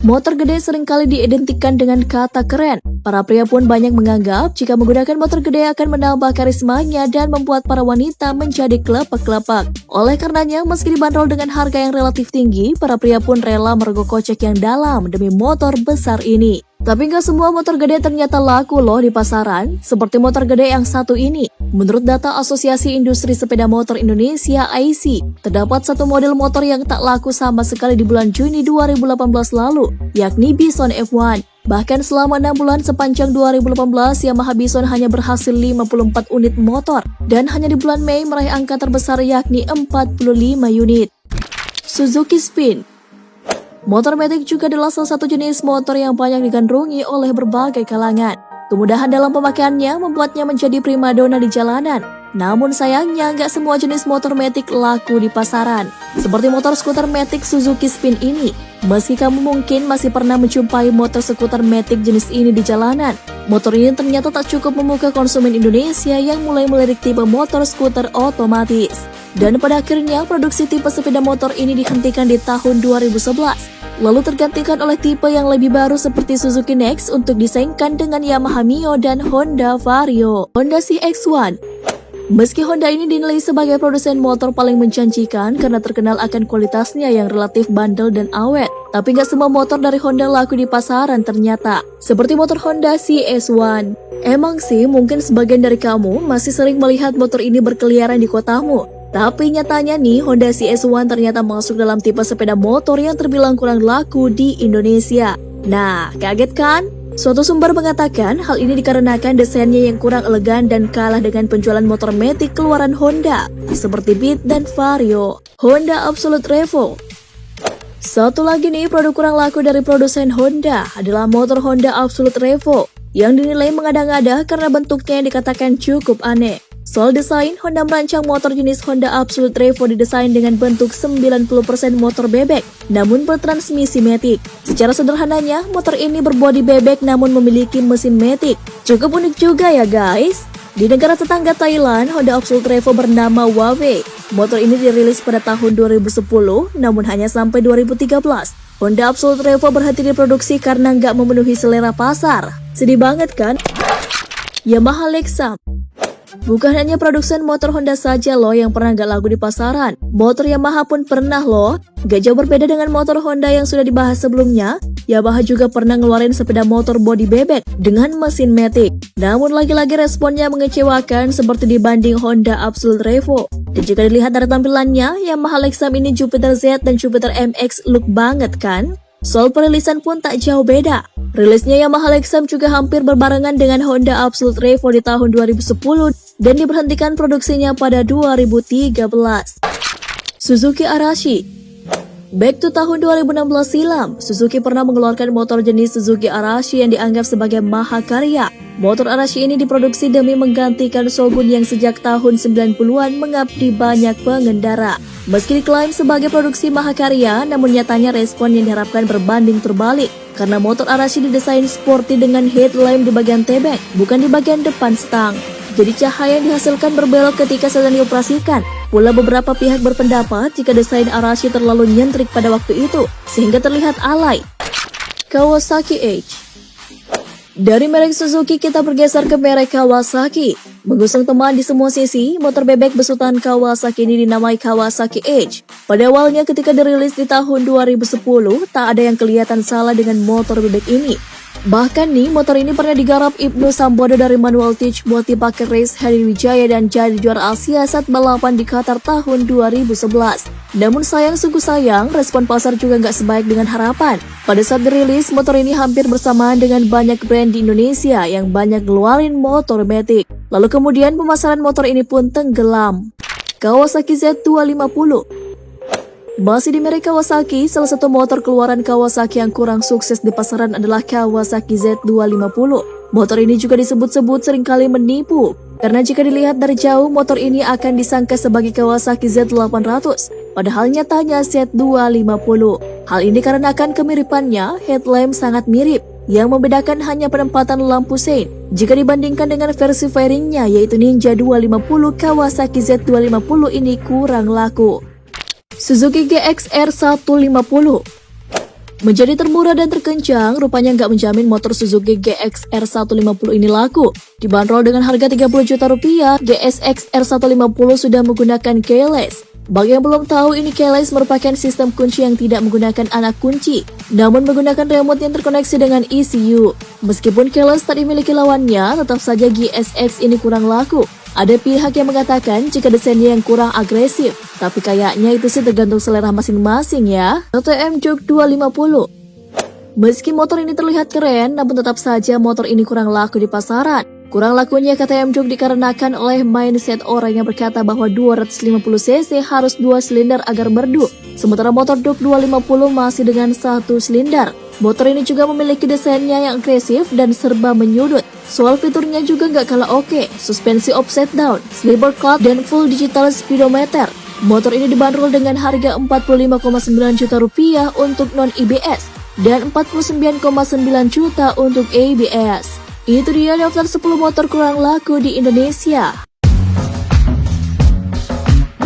Motor gede seringkali diidentikan dengan kata keren. Para pria pun banyak menganggap jika menggunakan motor gede akan menambah karismanya dan membuat para wanita menjadi kelepak-kelepak. Oleh karenanya, meski dibanderol dengan harga yang relatif tinggi, para pria pun rela merogoh kocek yang dalam demi motor besar ini. Tapi nggak semua motor gede ternyata laku loh di pasaran, seperti motor gede yang satu ini. Menurut data Asosiasi Industri Sepeda Motor Indonesia (AISI), terdapat satu model motor yang tak laku sama sekali di bulan Juni 2018 lalu, yakni Bison F1. Bahkan selama 6 bulan sepanjang 2018, Yamaha Bison hanya berhasil 54 unit motor, dan hanya di bulan Mei meraih angka terbesar yakni 45 unit. Suzuki Spin. Motor matic juga adalah salah satu jenis motor yang banyak digandrungi oleh berbagai kalangan. Kemudahan dalam pemakaiannya membuatnya menjadi primadona di jalanan. Namun sayangnya nggak semua jenis motor matic laku di pasaran. Seperti motor skuter matic Suzuki Spin ini. Meski kamu mungkin masih pernah menjumpai motor skuter matic jenis ini di jalanan, motor ini ternyata tak cukup memukau konsumen Indonesia yang mulai melirik tipe motor skuter otomatis. Dan pada akhirnya produksi tipe sepeda motor ini dihentikan di tahun 2011. Lalu tergantikan oleh tipe yang lebih baru seperti Suzuki Next untuk disaingkan dengan Yamaha Mio dan Honda Vario. Honda CX-1. Meski Honda ini dinilai sebagai produsen motor paling menjanjikan karena terkenal akan kualitasnya yang relatif bandel dan awet, tapi nggak semua motor dari Honda laku di pasaran ternyata. Seperti motor Honda CS1. Emang sih mungkin sebagian dari kamu masih sering melihat motor ini berkeliaran di kotamu. Tapi nyatanya nih, Honda CS1 ternyata masuk dalam tipe sepeda motor yang terbilang kurang laku di Indonesia. Nah, kaget kan? Suatu sumber mengatakan hal ini dikarenakan desainnya yang kurang elegan dan kalah dengan penjualan motor matic keluaran Honda, seperti Beat dan Vario. Honda Absolute Revo. Satu lagi nih produk kurang laku dari produsen Honda adalah motor Honda Absolute Revo, yang dinilai mengada-ngada karena bentuknya yang dikatakan cukup aneh. Soal desain, Honda merancang motor jenis Honda Absolute Revo didesain dengan bentuk 90% motor bebek, namun bertransmisi matic. Secara sederhananya, motor ini berbodi bebek namun memiliki mesin matic. Cukup unik juga ya guys. Di negara tetangga Thailand, Honda Absolute Revo bernama Huawei. Motor ini dirilis pada tahun 2010, namun hanya sampai 2013. Honda Absolute Revo berhenti diproduksi karena nggak memenuhi selera pasar. Sedih banget kan? Yamaha Lexus. Bukan hanya produsen motor Honda saja loh yang pernah gak laku di pasaran. Motor Yamaha pun pernah loh. Gak jauh berbeda dengan motor Honda yang sudah dibahas sebelumnya, Yamaha juga pernah ngeluarin sepeda motor bodi bebek dengan mesin matic. Namun lagi-lagi responnya mengecewakan seperti dibanding Honda Absolute Revo. Dan jika dilihat dari tampilannya, Yamaha Lexus ini Jupiter Z dan Jupiter MX look banget kan? Soal perilisan pun tak jauh beda. Rilisnya Yamaha Lexus juga hampir berbarengan dengan Honda Absolute Revo di tahun 2010 dan diberhentikan produksinya pada 2013. Suzuki Arashi. Back to tahun 2016 silam, Suzuki pernah mengeluarkan motor jenis Suzuki Arashi yang dianggap sebagai mahakarya. Motor Arashi ini diproduksi demi menggantikan Shogun yang sejak tahun 90-an mengabdi banyak pengendara. Meski diklaim sebagai produksi mahakarya, namun nyatanya respon yang diharapkan berbanding terbalik. Karena motor Arashi didesain sporty dengan headlamp di bagian tebek, bukan di bagian depan stang. Jadi cahaya yang dihasilkan berbelok ketika sedang dioperasikan. Pula beberapa pihak berpendapat jika desain Arashi terlalu nyentrik pada waktu itu, sehingga terlihat alay. Kawasaki Edge. Dari merek Suzuki kita bergeser ke merek Kawasaki. Mengusung teman di semua sisi, motor bebek besutan Kawasaki ini dinamai Kawasaki Edge. Pada awalnya ketika dirilis di tahun 2010, tak ada yang kelihatan salah dengan motor bebek ini. Bahkan nih, motor ini pernah digarap Ibnu Sambodo dari Manual Teach buat dipakai race Hadi Wijaya dan jadi juara Asia saat balapan di Qatar tahun 2011. Namun sungguh sayang, respon pasar juga nggak sebaik dengan harapan. Pada saat dirilis, motor ini hampir bersamaan dengan banyak brand di Indonesia yang banyak ngeluarin motor matic. Lalu kemudian pemasaran motor ini pun tenggelam. Kawasaki Z250. Masih di merek Kawasaki, salah satu motor keluaran Kawasaki yang kurang sukses di pasaran adalah Kawasaki Z250. Motor ini juga disebut-sebut seringkali menipu, karena jika dilihat dari jauh, motor ini akan disangka sebagai Kawasaki Z800, padahal nyatanya Z250. Hal ini dikarenakan kemiripannya, headlamp sangat mirip, yang membedakan hanya penempatan lampu sein. Jika dibandingkan dengan versi fairingnya, yaitu Ninja 250, Kawasaki Z250 ini kurang laku. Suzuki GX-R 150. Menjadi termurah dan terkencang, rupanya nggak menjamin motor Suzuki GSX R150 ini laku. Dibanderol dengan harga 30 juta rupiah, GSX R150 sudah menggunakan keyless. Bagi yang belum tahu, ini keyless merupakan sistem kunci yang tidak menggunakan anak kunci, namun menggunakan remote yang terkoneksi dengan ECU. Meskipun keyless tak dimiliki lawannya, tetap saja GSX ini kurang laku. Ada pihak yang mengatakan jika desainnya yang kurang agresif, tapi kayaknya itu sih tergantung selera masing-masing ya. KTM Juke 250. Meski motor ini terlihat keren, namun tetap saja motor ini kurang laku di pasaran. Kurang lakunya KTM Juke dikarenakan oleh mindset orang yang berkata bahwa 250cc harus 2 silinder agar merdu, sementara motor Juke 250 masih dengan 1 silinder. Motor ini juga memiliki desainnya yang agresif dan serba menyudut. Soal fiturnya juga nggak kalah oke, suspensi upside down, slipper clutch, dan full digital speedometer. Motor ini dibanderol dengan harga 45,9 juta rupiah untuk non-ABS dan 49,9 juta untuk ABS. Itu dia daftar 10 motor kurang laku di Indonesia.